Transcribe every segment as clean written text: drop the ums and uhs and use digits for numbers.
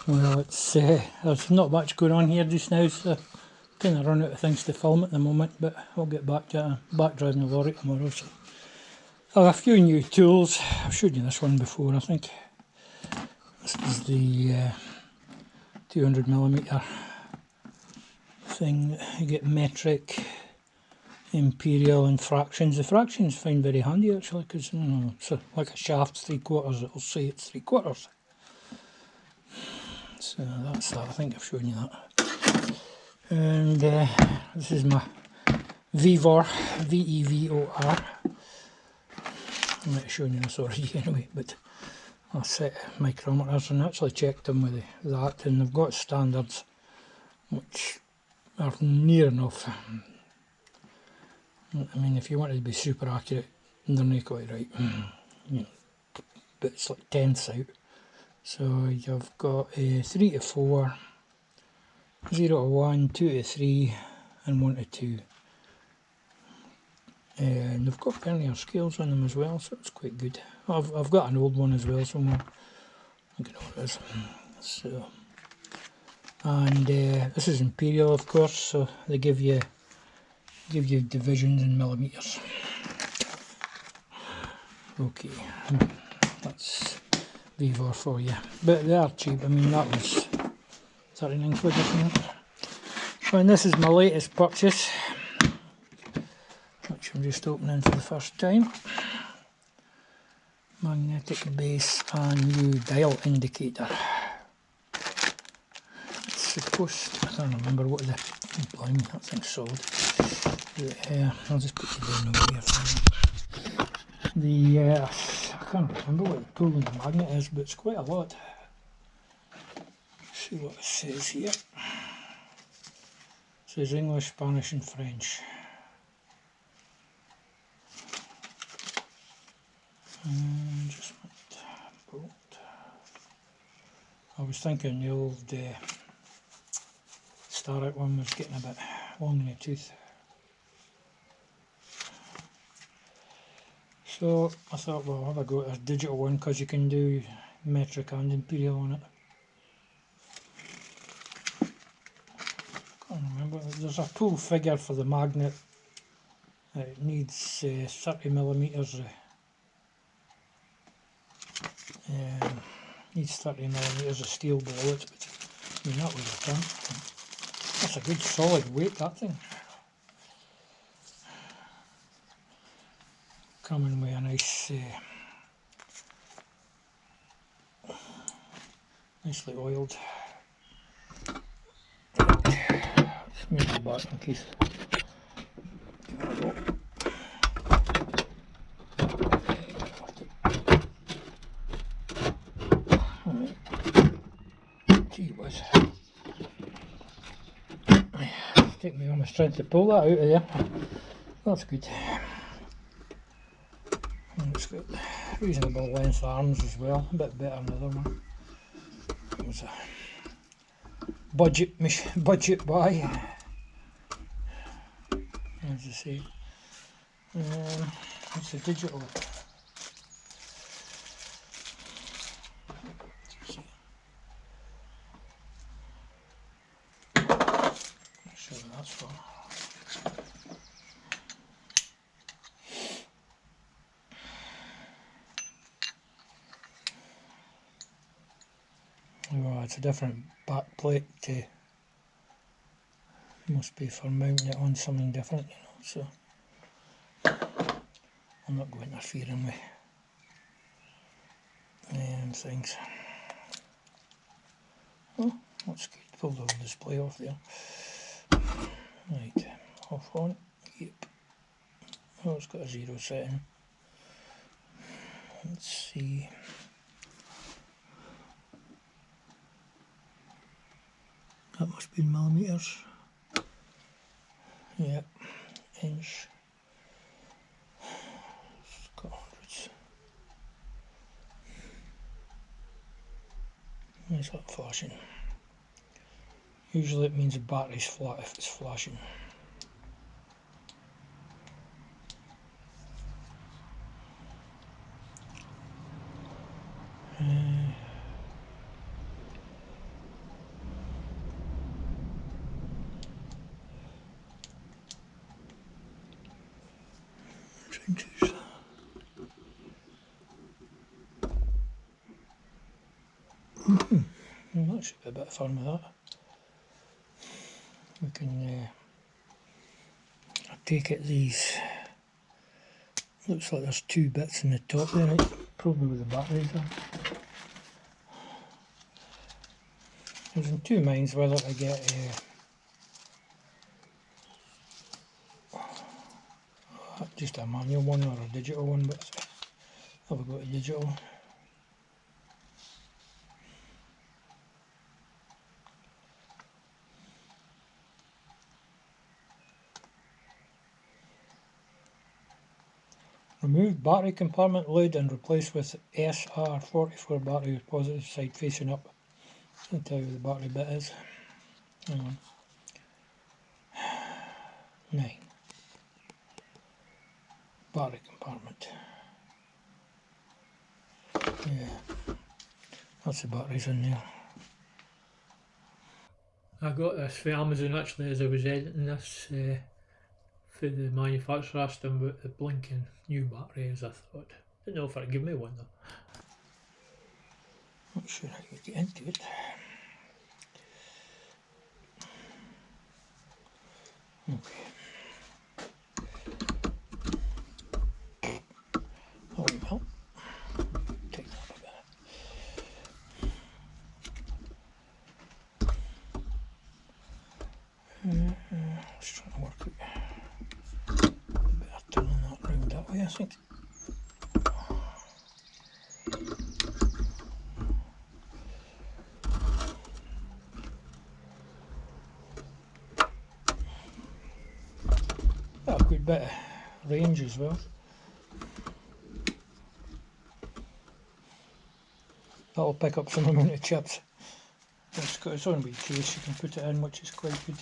Well, there's not much going on here just now, so kind of run out of things to film at the moment, but I'll get back driving the lorry tomorrow. So I have a few new tools. I've showed you this one before, I think. This is the 200mm thing. You get metric, imperial and fractions. The fractions I find very handy actually, because it's like a shaft's 3/4, it'll say it's 3/4. So that's that. I think I've shown you that. And this is my VEVOR, VEVOR. I might have shown you this already anyway, but I set micrometers and actually checked them with that, and they've got standards which are near enough. I mean, if you wanted to be super accurate, they're not quite right, but it's like tenths out. So you've got 3 to 4, 0 to 1, 2 to 3 and 1 to 2. And they've got vernier scales on them as well, so it's quite good. I've got an old one as well somewhere. I don't know what it is. So, and this is imperial, of course, so they give you divisions in millimeters. Okay, that's VEVOR for you, but they are cheap. I mean, that was 39 quid, I think. And this is my latest purchase, which I'm just opening for the first time. Magnetic base and new dial indicator. It's supposed to, I can't remember what the, blimey, that thing's solid. I'll just put it down over here for a minute. I can't remember what the pull in the magnet is, but it's quite a lot. Let's see what it says here. It says English, Spanish and French. Adjustment bolt. I was thinking the old Starrett one was getting a bit long in the tooth. So I thought, well, I'll have a go at a digital one because you can do metric and imperial on it. Can't remember. There's a pull figure for the magnet. It needs 30mm. Needs 30mm of steel bullets, but I mean that was a ton. That's a good solid weight, that thing. Coming with a nice, nicely oiled. Let's move it back in case. Gee whiz. Take me almost trying to pull that out of there. That's good. And it's got reasonable length arms as well, a bit better than the other one. It was a budget buy, as I say. It's a digital. Not sure what that's for. Oh, it's a different back plate to, must be for mounting it on something different, so I'm not going interfering with things. Oh, that's good. Pull the whole display off there. Right, off on. Yep. Oh, it's got a 0 setting. Let's see. That must be in millimeters. Yep, inch. It's got hundreds. Where's that flashing? Usually it means the battery's flat if it's flashing. inches. Well, that should be a bit of fun with that. We can I take it these, looks like there's two bits in the top there, right? Probably with the batteries on. I was in two minds whether to get just a manual one or a digital one, but I'll go to digital. Remove battery compartment lid and replace with SR44 battery with positive side facing up. I'll tell you where the battery bit is. Hang on. 9. Battery compartment. Yeah, that's the batteries in there. I got this for Amazon actually as I was editing this for the manufacturer. Asked them about the blinking new battery as I thought. Didn't know if I'd give me one though. Not sure how you get into it. Okay. Oh well. Take that up a bit. Let's try to work out. Better turning that round that way, I think. Got a good bit of range as well. That'll pick up some amount of chips. It's got its own wee case you can put it in, which is quite good.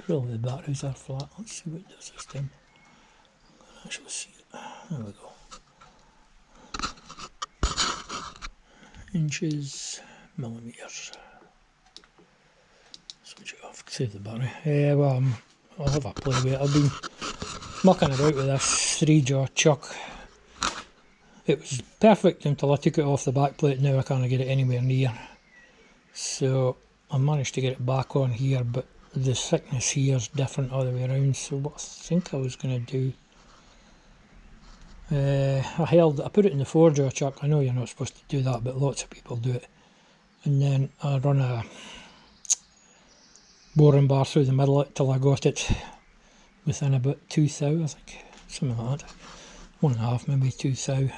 Probably the batteries are flat. Let's see what it does this time. I can actually see it. There we go. Inches, millimetres. Switch it off, save the battery. Yeah, well, I'll have a play with it. I've been mucking about with this 3-jaw chuck. It was perfect until I took it off the back plate. Now I can't get it anywhere near. So I managed to get it back on here, but the thickness here is different all the way around. So what I think I was going to do, I put it in the 4-jaw chuck. I know you're not supposed to do that, but lots of people do it. And then I run a boring bar through the middle of it till I got it within about 2 thou, I think, something like that. 1.5, maybe 2 thou.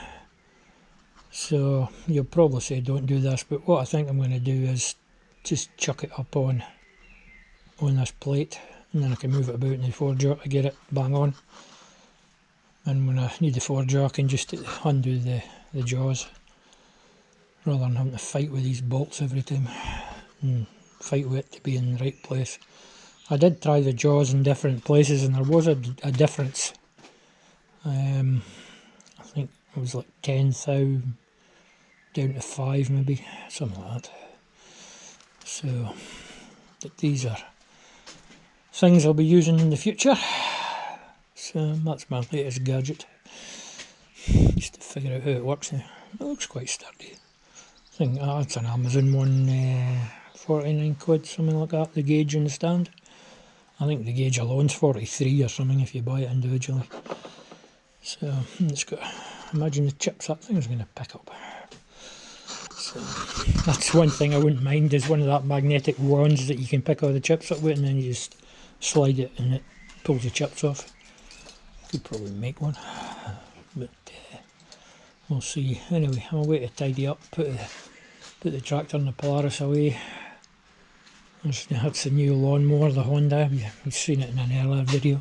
So you'll probably say don't do this, but what I think I'm going to do is just chuck it up on this plate, and then I can move it about in the 4-jaw to get it bang on. And when I need the 4-jaw, I can just undo the jaws, rather than having to fight with these bolts every time and fight with it to be in the right place. I did try the jaws in different places and there was a difference. I think it was like 10 thou down to 5 maybe, something like that. So these are things I'll be using in the future. So that's my latest gadget. Just to figure out how it works now. It looks quite sturdy. I think that's an Amazon one, 49 quid, something like that, the gauge and the stand. I think the gauge alone's 43 or something if you buy it individually. So it's got, imagine the chips that thing's going to pick up. So that's one thing I wouldn't mind, is one of that magnetic wands that you can pick all the chips up with, and then you just slide it and it pulls the chips off. Could probably make one, but we'll see. Anyway, I'm away to tidy up, put the tractor and the Polaris away. That's the new lawnmower, the Honda. You've seen it in an earlier video.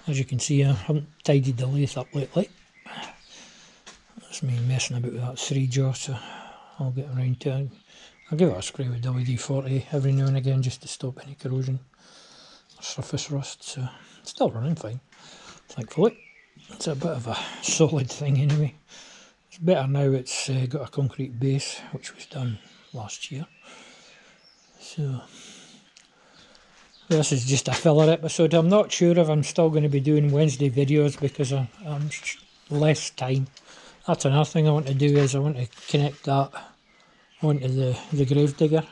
As you can see, I haven't tidied the lathe up lately. That's me messing about with that 3-jaw, so I'll get around to it. I'll give it a spray with WD-40 every now and again just to stop any corrosion or surface rust. So it's still running fine, thankfully. It's a bit of a solid thing anyway. It's better now, it's got a concrete base, which was done last year. So this is just a filler episode. I'm not sure if I'm still going to be doing Wednesday videos because I'm less time. That's another thing I want to do, is I want to connect that onto the grave digger,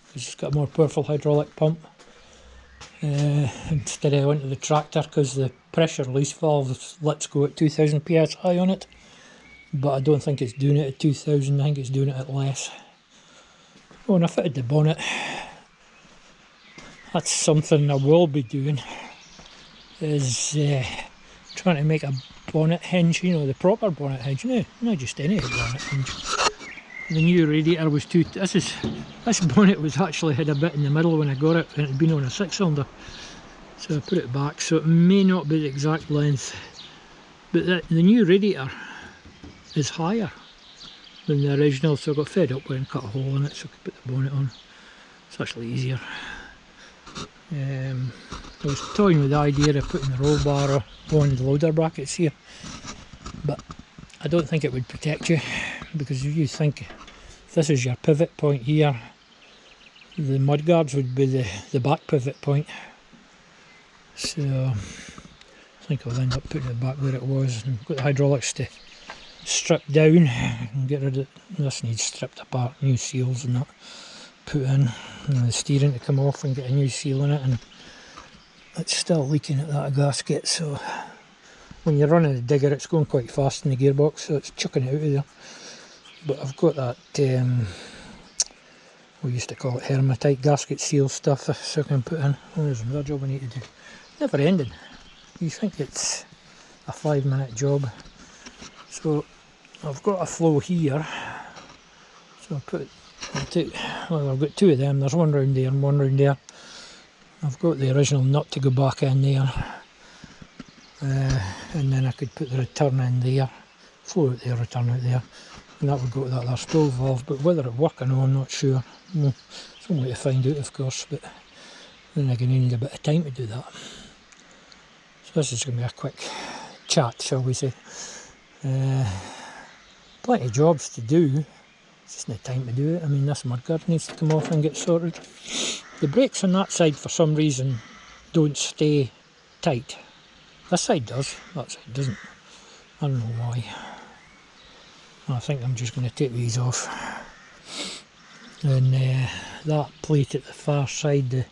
because it's got a more powerful hydraulic pump instead of onto the tractor, because the pressure release valve lets go at 2000 psi on it, but I don't think it's doing it at 2000, I think it's doing it at less. Oh, and I fitted the bonnet. That's something I will be doing, is trying to make a bonnet hinge, you know, the proper bonnet hinge, not just any bonnet hinge. The new radiator was this bonnet was actually had a bit in the middle when I got it, and it had been on a 6-cylinder, so I put it back, so it may not be the exact length, but the new radiator is higher than the original, so I got fed up with it and cut a hole in it so I could put the bonnet on. It's actually easier. I was toying with the idea of putting the roll bar on the loader brackets here, but I don't think it would protect you, because if you think if this is your pivot point here, the mudguards would be the back pivot point. So I think I'll end up putting it back where it was, and got the hydraulics to strip down and get rid of this. Needs stripped apart, new seals and that put in, and the steering to come off and get a new seal in it, and it's still leaking at that gasket, so when you're running the digger it's going quite fast in the gearbox, so it's chucking it out of there. But I've got that we used to call it hermetite gasket seal stuff, so I can put in. Oh, there's another job I need to do. Never ending. You think it's a 5-minute job. So I've got a flow here, so I've got two of them. There's one round there and one round there. I've got the original nut to go back in there, and then I could put the return in there, flow out there, return out there, and that would go to that other spool valve. But whether it work or no, I'm not sure. Well, it's one way to find out, of course, but then again, you need a bit of time to do that. So this is going to be a quick chat, shall we say. Plenty of jobs to do, it's just no time to do it. I mean, this mudguard needs to come off and get sorted. The brakes on that side for some reason don't stay tight. This side does, that side doesn't. I don't know why. I think I'm just going to take these off. And that plate at the far side,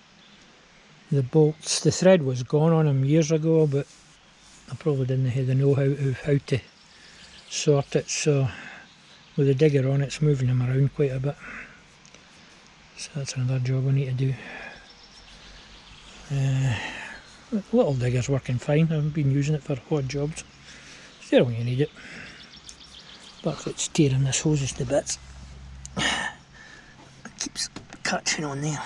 the bolts, the thread was gone on them years ago, but I probably didn't have the know-how of how to sort it, so with the digger on it's moving them around quite a bit. So that's another job I need to do. Little digger's working fine. I've been using it for odd jobs. It's there when you need it. But it's tearing this hoses to bits. It keeps catching on there.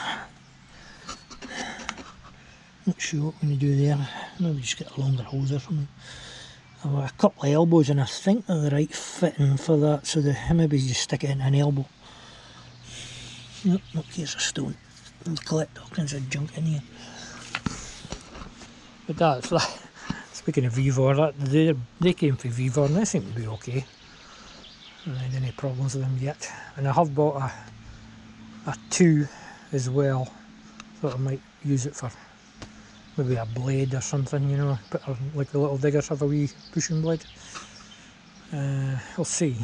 Not sure what I'm going to do there. Maybe just get a longer hose or something. I've got a couple of elbows and I think they're the right fitting for that, so maybe just stick it in an elbow. Nope, look, here's a stone. You collect all kinds of junk in here. But that's like, speaking of Vivor, they came for Vivor and they seem to be okay. I haven't had any problems with them yet. And I have bought a 2 as well. Thought I might use it for maybe a blade or something, you know, like the little diggers have a wee pushing blade. We'll see.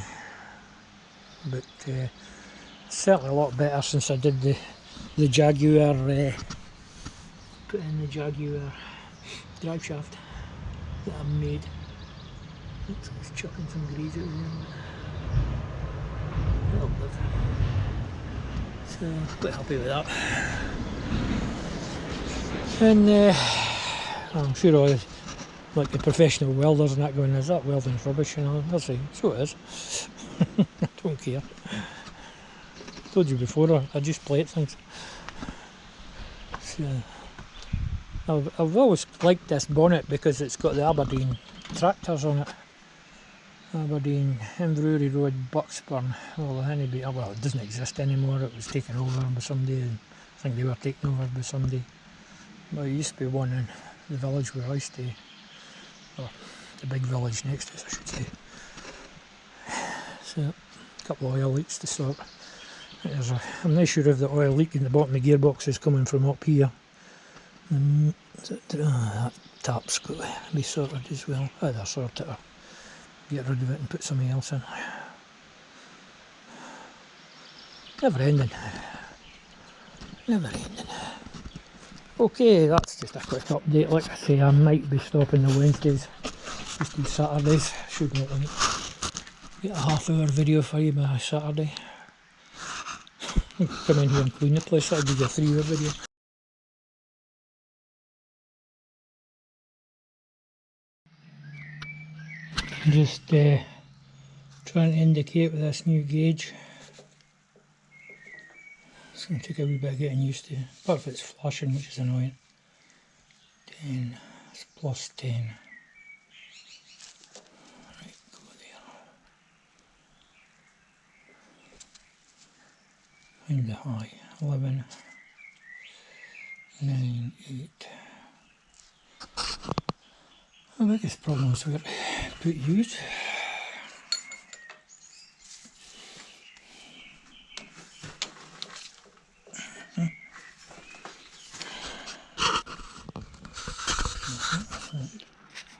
But certainly a lot better since I did the Jaguar, put in the Jaguar drive shaft that I made. Looks like it's chucking some grease out of there. That'll live. So I'm quite happy with that. And I'm sure all like the professional welders and that going, is that welding's rubbish? You know, I'll say, so it is. I don't care. Told you before, I just plate things. So, I've always liked this bonnet because it's got the Aberdeen tractors on it. Aberdeen, Inverurie Road, Bucksburn. Well, it doesn't exist anymore. It was taken over by somebody. I think they were taken over by somebody. Well, there used to be one in the village where I stay. Or the big village next to us, I should say. So, a couple of oil leaks to sort. I'm not sure if the oil leak in the bottom of the gearbox is coming from up here. That tap's got to be sorted as well. Either sort it or get rid of it and put something else in. Never ending. Never ending. Okay, that's just a quick update. Like I say, I might be stopping the Wednesdays, just do Saturdays. Should not get a half-hour video for you by Saturday. Come in here and clean the place, that'll be a 3-hour video. Just trying to indicate with this new gauge. It's going to take a wee bit of getting used to, apart from it's flashing, which is annoying. 10, it's plus 10. Right, go there. Find the high. 11, 9, 8. The biggest problem is where to put use.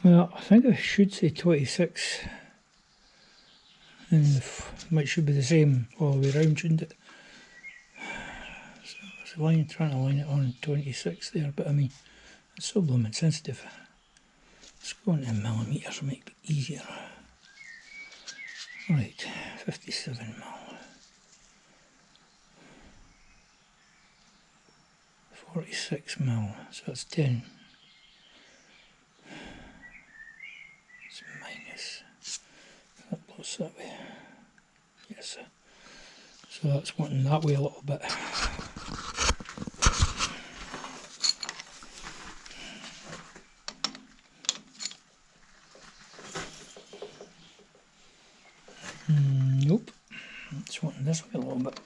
Well, I think I should say 26, and it should be the same all the way around, shouldn't it? So I was trying to line it on 26 there, but I mean, it's so blooming sensitive. Let's go into millimetres, make it easier. Right, 57 mil. 46 mil, so that's 10. It's minus. That plus that way. Yes. So that's wanting that way a little bit. Nope. It's wanting this way a little bit.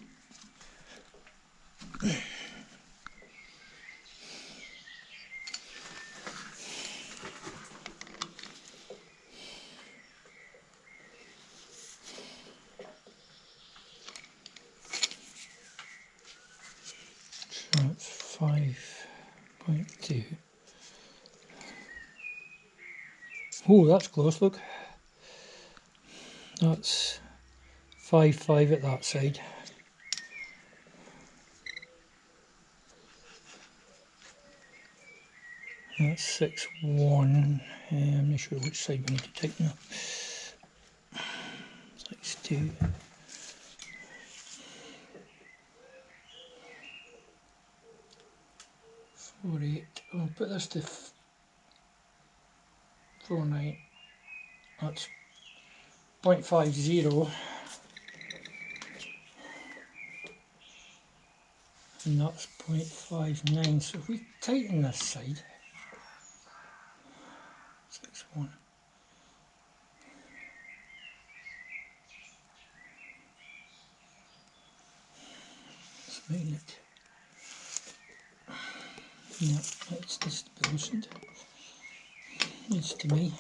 So it's 5.2. Oh, that's close, look. That's 5.5 at that side. That's 6.1. I'm not sure which side we need to tighten up. 6.2. 4.8. I'll put this to 4.9. That's 0.50. And that's 0.59. So if we tighten this side, 6.1. Let's make it. Yeah, it's just loosened. Needs to be.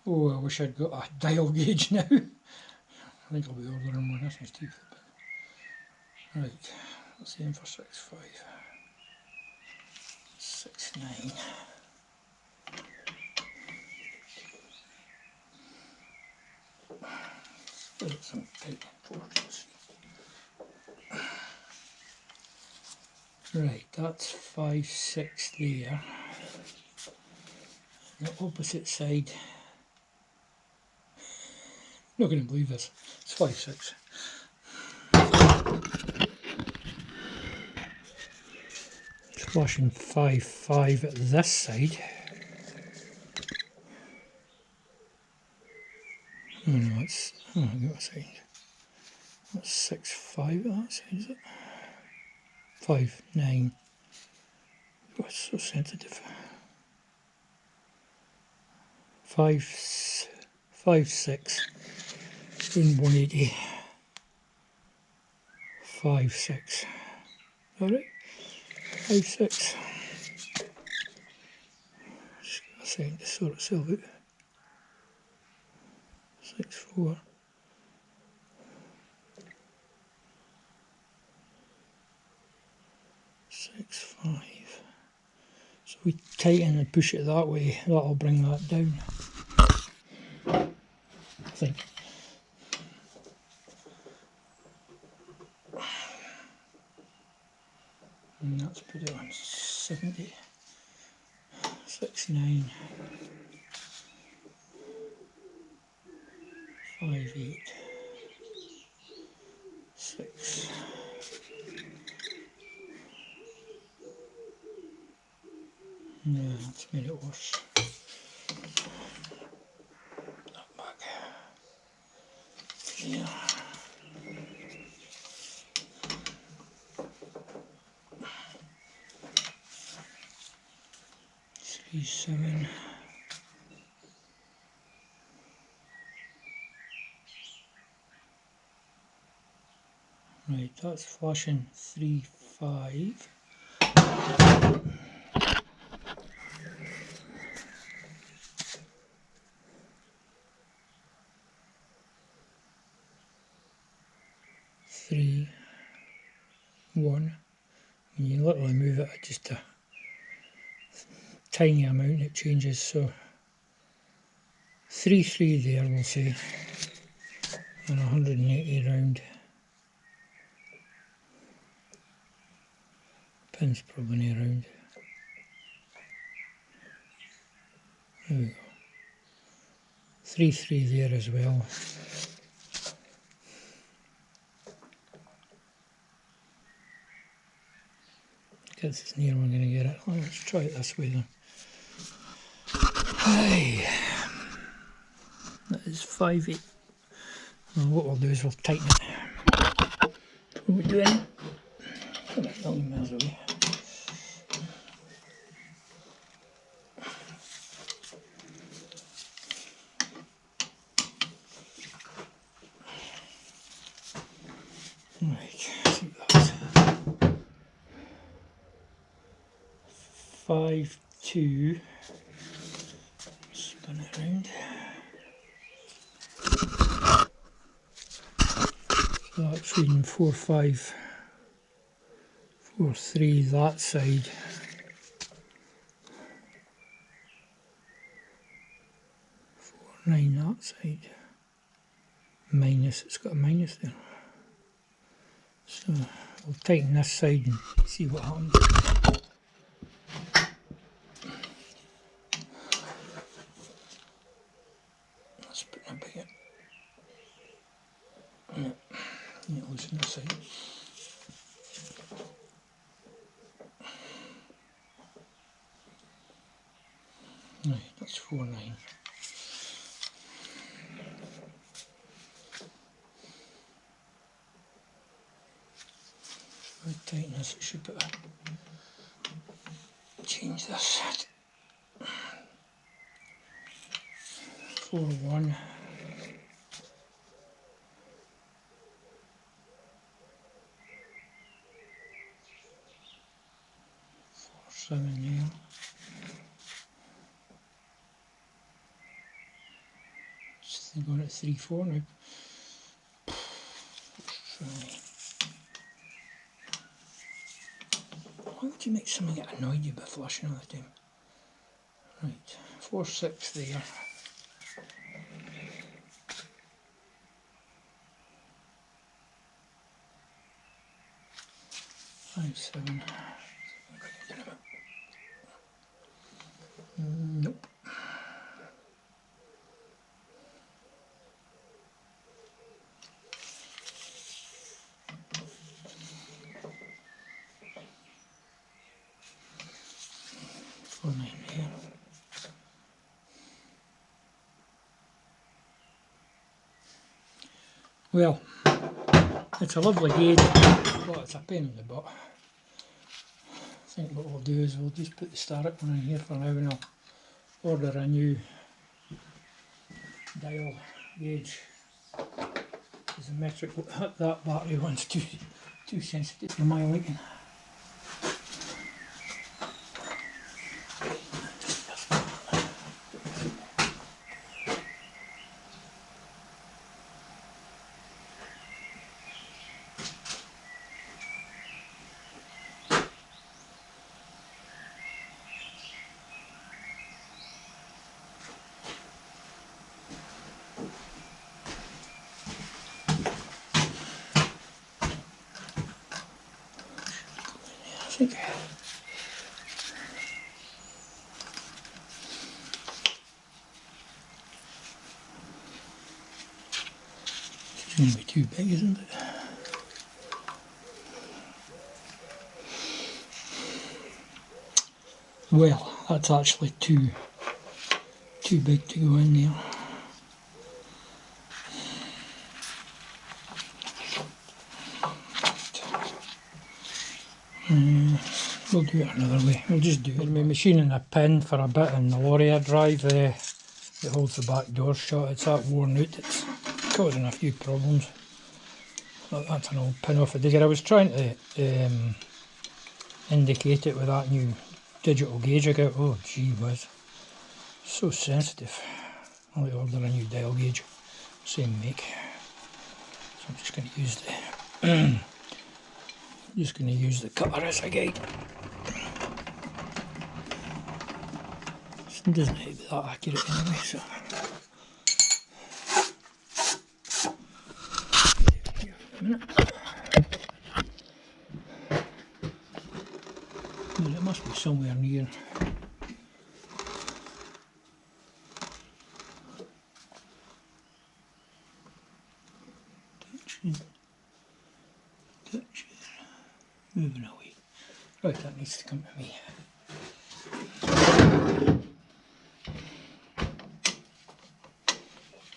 Oh, I wish I'd got a dial gauge now. I think I'll be ordering one. This is too flippant. Right, let's aim for 6.5. 6.9. Let's put some tight forces. Right, that's 5.6 there. The opposite side. I'm not going to believe this. It's 5.6. It's flashing 5.5 at this side. Oh no, it's. Oh, I got a side. That's 6.5 at that side, is it? 5.9. Oh, it's so sensitive. 5.6. Doing 180. 5.6. Alright? 5.6. Just got a second to sort itself out. 6.4. 465. So we tighten and push it that way, that'll bring that down, I think. And let's put it on 70, 69, 58, 6. Yeah, that's made it worse. That back. Yeah. 37. Right, that's flashing 3.5. Three, 1. When you literally move it just a tiny amount, it changes. So 3.3 there, we'll say, and 180 round. Pin's probably not round. There we go. 3.3 there as well. Guess it's near we're going to get it. Let's try it this way then. Hey, that is 5.8. Well, what we'll do is we'll tighten it. What are we doing? Come on, 1,000 miles away. Right, see that. 5.2. Spin it around. So that's feeding 4.5, 4.3 that side. 4.9 that side. Minus, it's got a minus there. So we'll tighten this side and see what happens. Let's put it a bit. Yeah, need to loosen this side. Right, that's 4.9. If I tighten this, it should put a change this. 4.1. 4.7 there. They're going at 3.4 now. Why would you make something get annoyed you by flashing all the time? Right, 4.6 there. 5.7. Nope. Here. Well, it's a lovely gauge, but it's a pain in the butt. I think what we'll do is we'll just put the Starrett one in here for now, and I'll order a new dial gauge. Because the metric, that battery one's too sensitive for my liking. think. It's going to be too big, isn't it? Well, that's actually too big to go in there. We'll do it another way. We'll just do it. My machine in a pin for a bit in the lorry I drive that holds the back door shut. It's that worn out. It's causing a few problems. But that's an old pin off a digger. I was trying to indicate it with that new digital gauge I got. Oh gee whiz. So sensitive. I'll order a new dial gauge. Same make. So I'm just going to use the cutter as a guide. It doesn't have to be that accurate anyway, so. Well, it must be somewhere near. Moving away. Right, that needs to come to me.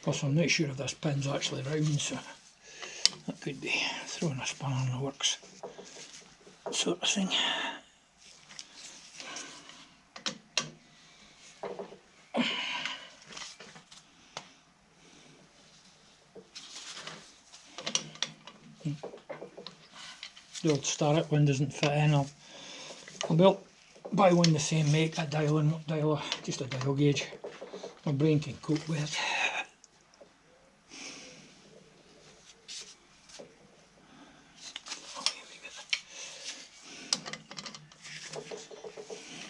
Plus I'm not sure if this pin's actually round, so that could be throwing a spanner in the works sort of thing. The old Starrett one doesn't fit in. I'll buy one the same make, just a dial gauge. My brain can cope with it.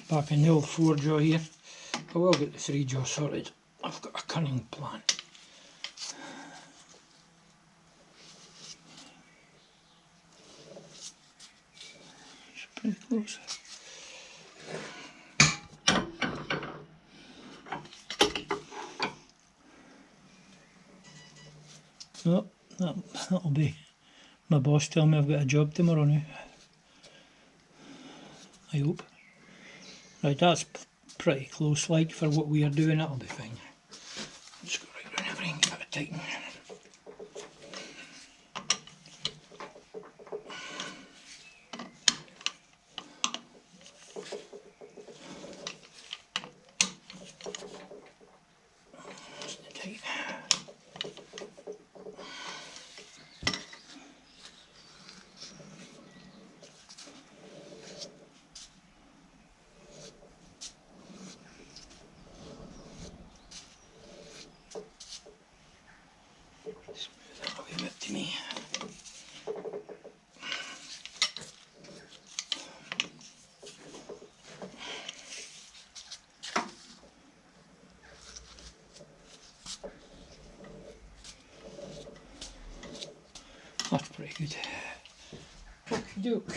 Back in the old 4-jaw here. I will get the 3-jaw sorted. I've got a cunning plan. Pretty close. Oh, that'll be my boss telling me I've got a job tomorrow now. I hope. Right, that's pretty close like for what we are doing, that'll be fine. Just go right round everything, give it a tighten. That's pretty good. Okey-doke.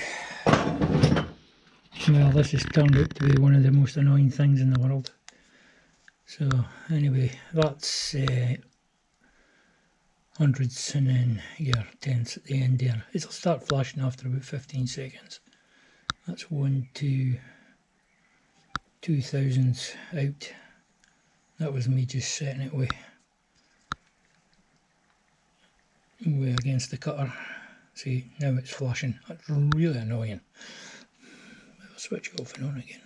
Well, this has turned out to be one of the most annoying things in the world. So, anyway, that's hundreds and then your tenths at the end there. It'll start flashing after about 15 seconds. That's 1, 2, 2 thousandths out. That was me just setting it way against the cutter. See, now it's flashing. That's really annoying. I'll switch it off and on again.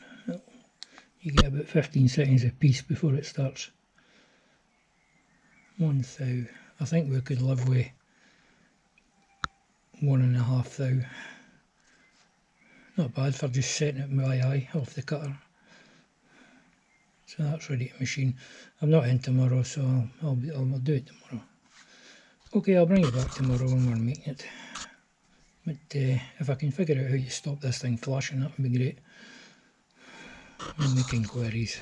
You get about 15 seconds a piece before it starts. 1 thou. I think we could live with 1.5 thou. Not bad for just setting it my eye off the cutter. So that's ready to machine. I'm not in tomorrow, so I'll do it tomorrow. Okay, I'll bring you back tomorrow when we're making it. But if I can figure out how to stop this thing flashing, that would be great. I'm making queries.